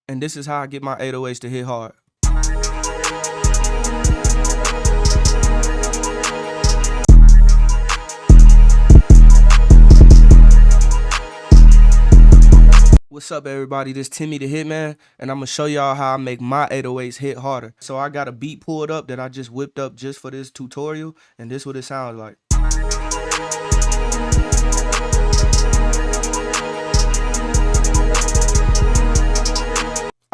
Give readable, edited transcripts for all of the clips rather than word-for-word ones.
And this is how I get my 808s to hit hard. What's up, everybody? This Timmydahitman, and I'm gonna show y'all how I make my 808s hit harder. So I got a beat pulled up that I just whipped up just for this tutorial, and this is what it sounds like.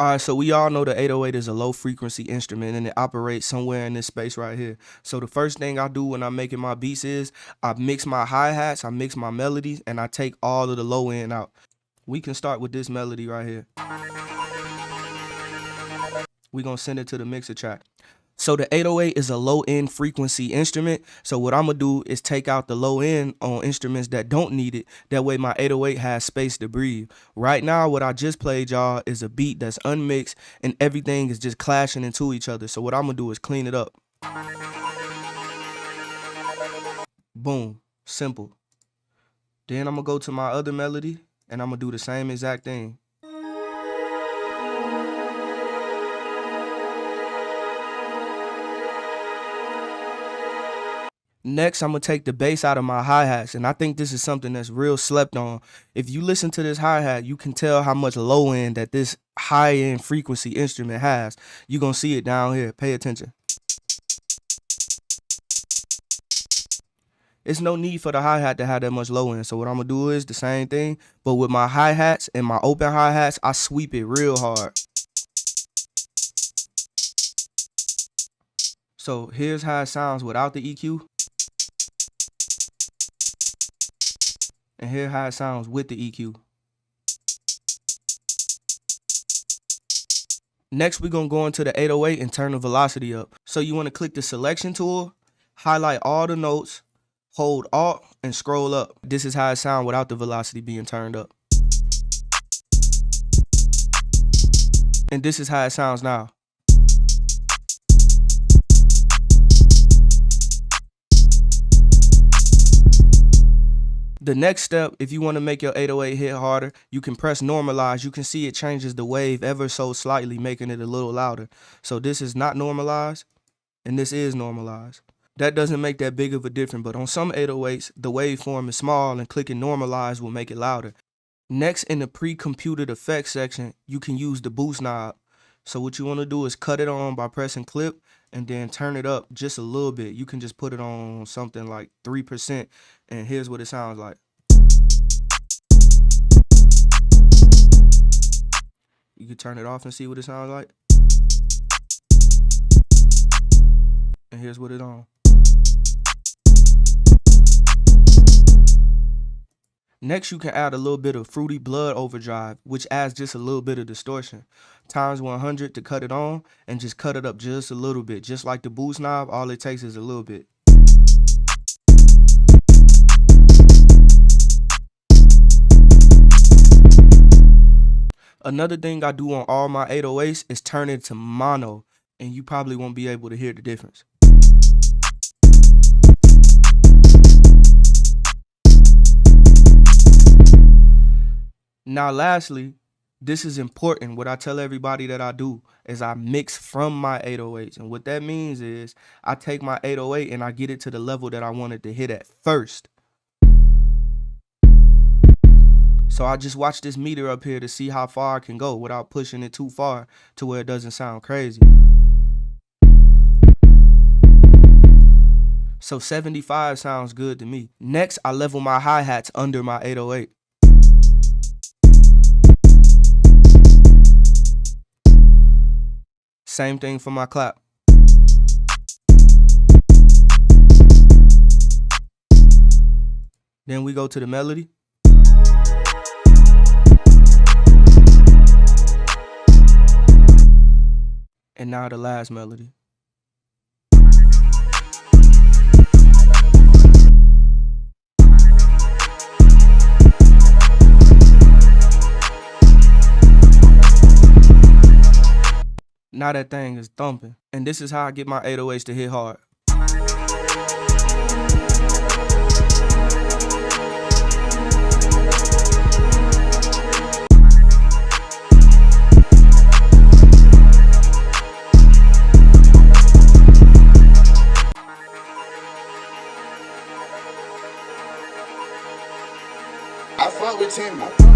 Alright, so we all know the 808 is a low frequency instrument and it operates somewhere in this space right here. So the first thing I do when I'm making my beats is I mix my hi-hats, I mix my melodies, and I take all of the low end out. We can start with this melody right here. We're gonna send it to the mixer track. So the 808 is a low end frequency instrument. So what I'm gonna do is take out the low end on instruments that don't need it. That way my 808 has space to breathe. Right now, what I just played y'all is a beat that's unmixed and everything is just clashing into each other. So what I'm gonna do is clean it up. Boom, simple. Then I'm gonna go to my other melody and I'm gonna do the same exact thing. Next, I'm gonna take the bass out of my hi-hats, and I think this is something that's real slept on. If you listen to this hi-hat, you can tell how much low end that this high-end frequency instrument has. You're gonna see it down here. Pay attention. It's no need for the hi-hat to have that much low end, so what I'm gonna do is the same thing, but with my hi-hats and my open hi-hats, I sweep it real hard. So here's how it sounds without the EQ. And here's how it sounds with the EQ. Next, we're gonna go into the 808 and turn the velocity up. So you wanna click the selection tool, highlight all the notes, hold Alt, and scroll up. This is how it sounds without the velocity being turned up. And this is how it sounds now. The next step, if you want to make your 808 hit harder, you can press normalize. You can see it changes the wave ever so slightly, making it a little louder. So this is not normalized, and this is normalized. That doesn't make that big of a difference, but on some 808s, the waveform is small and clicking normalize will make it louder. Next, in the pre-computed effects section, you can use the boost knob. So what you want to do is cut it on by pressing clip and then turn it up just a little bit. You can just put it on something like 3%, and here's what it sounds like. You can turn it off and see what it sounds like. And here's what it's on. Next, you can add a little bit of Fruity Blood Overdrive, which adds just a little bit of distortion. Times 100 to cut it on, and just cut it up just a little bit. Just like the boost knob, all it takes is a little bit. Another thing I do on all my 808s is turn it to mono, and you probably won't be able to hear the difference. Now lastly, this is important. What I tell everybody that I do is I mix from my 808s. And what that means is I take my 808 and I get it to the level that I want it to hit at first. So I just watch this meter up here to see how far I can go without pushing it too far to where it doesn't sound crazy. So 75 sounds good to me. Next, I level my hi-hats under my 808. Same thing for my clap. Then we go to the melody. And now the last melody. Now that thing is thumping. And this is how I get my 808s to hit hard. I fuck with Timmy.